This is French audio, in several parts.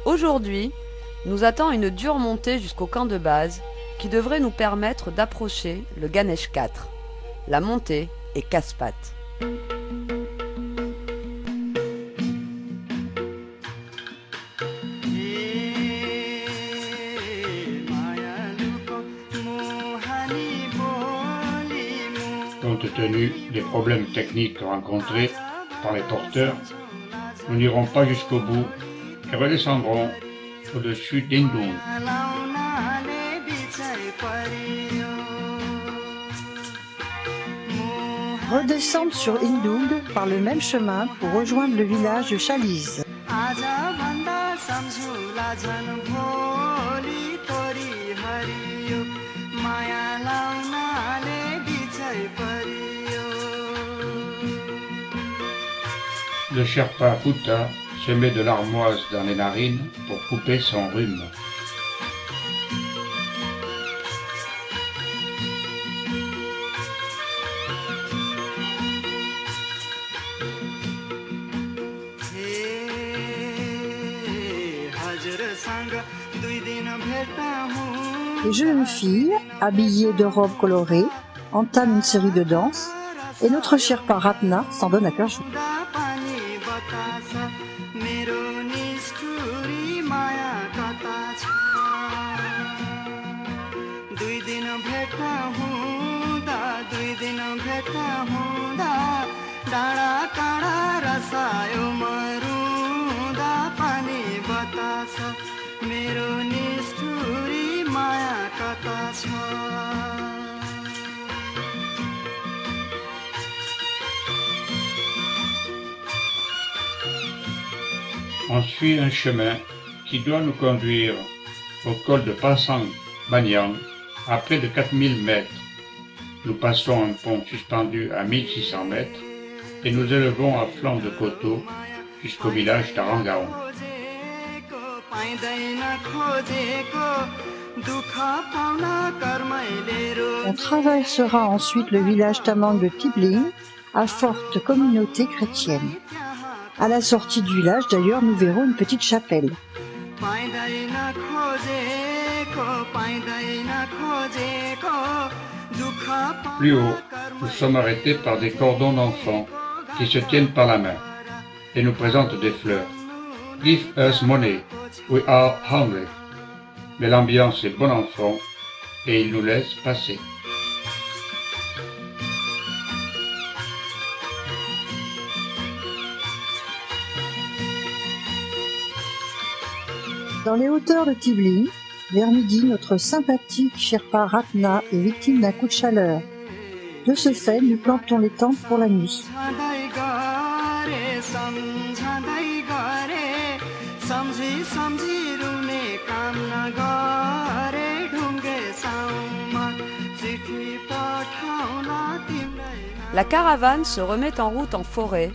Aujourd'hui, nous attend une dure montée jusqu'au camp de base qui devrait nous permettre d'approcher le Ganesh 4. La montée est casse-pattes. Compte tenu des problèmes techniques rencontrés par les porteurs, nous n'irons pas jusqu'au bout et redescendrons au-dessus d'Indung. Redescendre sur Indung par le même chemin pour rejoindre le village de Chaliz. Le Sherpa Puta se met de l'armoise dans les narines pour couper son rhume. Les jeunes filles, habillées de robes colorées, entament une série de danses et notre Sherpa Ratna s'en donne à cœur joie. On suit un chemin qui doit nous conduire au col de Pasang Banyang à près de 4000 mètres. Nous passons un pont suspendu à 1600 mètres et nous élevons à flanc de coteau jusqu'au village d'Arangaon. On traversera ensuite le village tamang de Tibling, à forte communauté chrétienne. À la sortie du village, d'ailleurs, nous verrons une petite chapelle. Plus haut, nous sommes arrêtés par des cordons d'enfants qui se tiennent par la main et nous présentent des fleurs. Give us money, we are hungry. Mais l'ambiance est bon enfant et ils nous laissent passer. Dans les hauteurs de Tibling, vers midi, notre sympathique Sherpa Ratna est victime d'un coup de chaleur. De ce fait, nous plantons les tentes pour la nuit. La caravane se remet en route en forêt,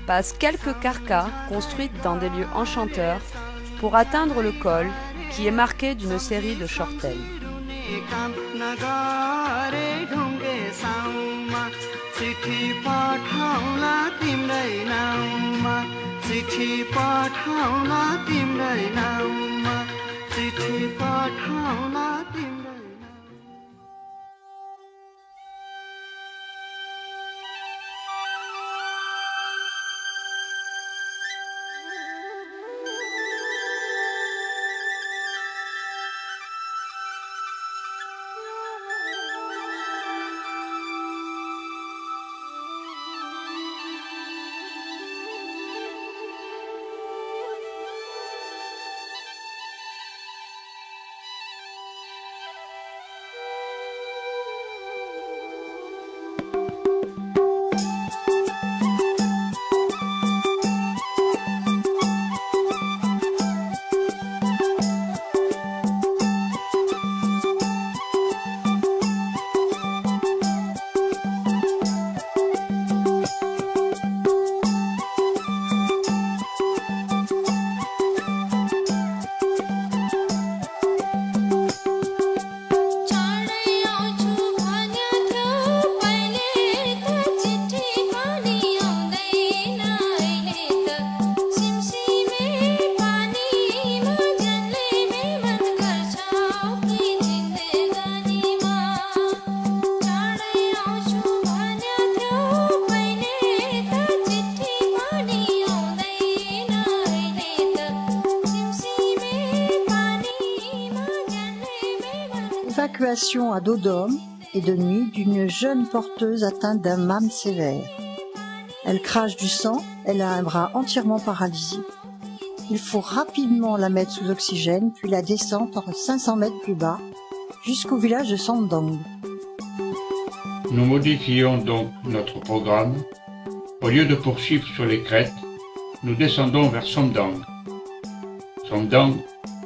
passe quelques carcas construites dans des lieux enchanteurs pour atteindre le col qui est marqué d'une série de chortels. l'évacuation à dos d'homme et de nuit d'une jeune porteuse atteinte d'un MAM sévère. Elle crache du sang, elle a un bras entièrement paralysé. Il faut rapidement la mettre sous oxygène, puis la descendre 500 mètres plus bas, jusqu'au village de Sandang. Nous modifions donc notre programme. Au lieu de poursuivre sur les crêtes, nous descendons vers Sandang. Sandang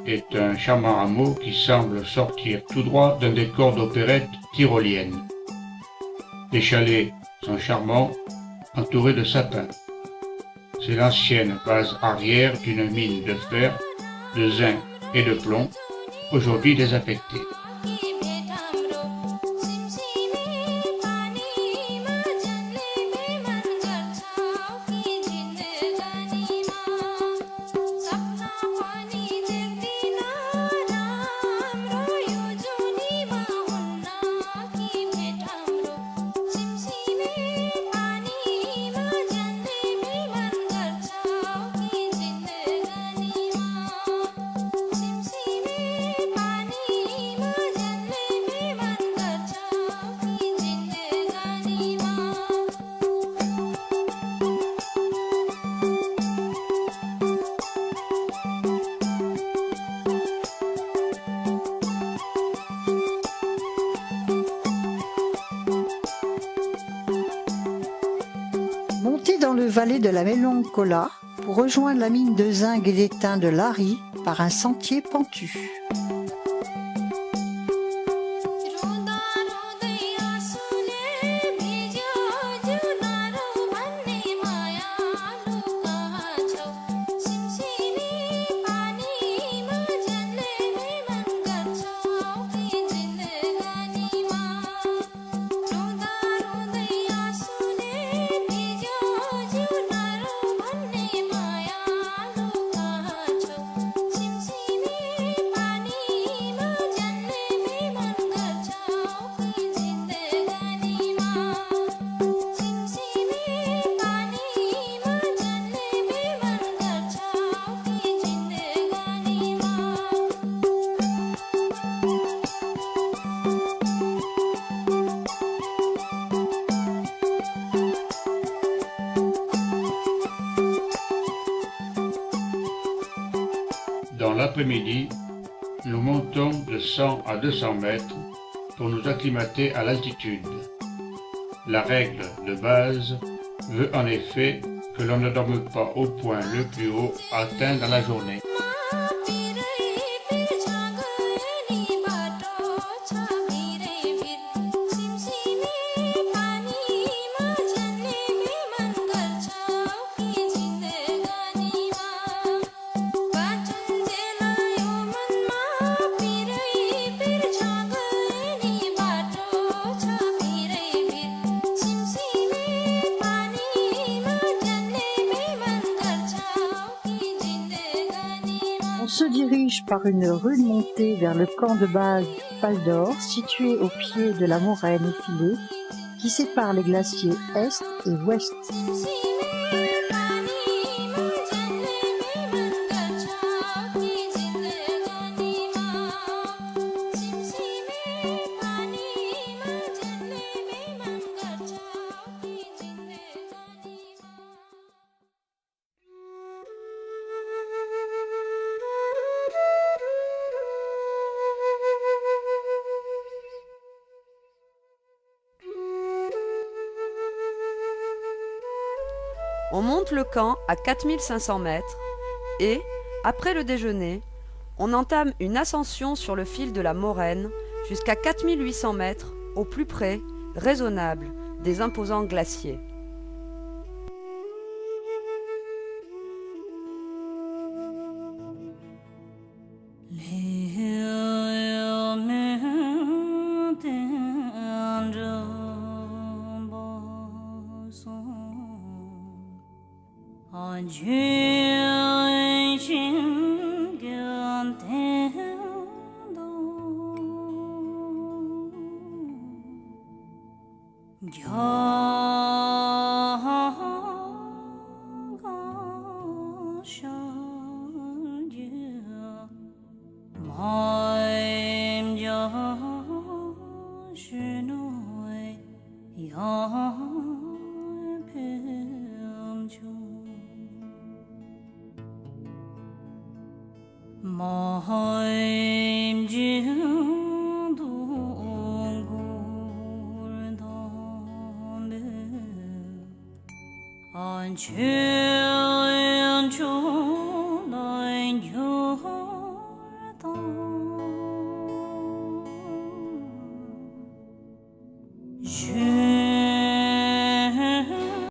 est un charmant hameau qui semble sortir tout droit d'un décor d'opérette tyrolienne. Les chalets sont charmants, entourés de sapins. C'est l'ancienne base arrière d'une mine de fer, de zinc et de plomb, aujourd'hui désaffectée. Montez dans le vallée de la Melonkola pour rejoindre la mine de zinc et d'étain de Lari par un sentier pentu. Dans l'après-midi, nous montons de 100 à 200 mètres pour nous acclimater à l'altitude. La règle de base veut en effet que l'on ne dorme pas au point le plus haut atteint dans la journée. On se dirige par une rude montée vers le camp de base Pal d'Or, situé au pied de la moraine effilée qui sépare les glaciers Est et Ouest. On monte le camp à 4500 mètres et, après le déjeuner, on entame une ascension sur le fil de la moraine jusqu'à 4800 mètres au plus près, raisonnable, des imposants glaciers. I'm Je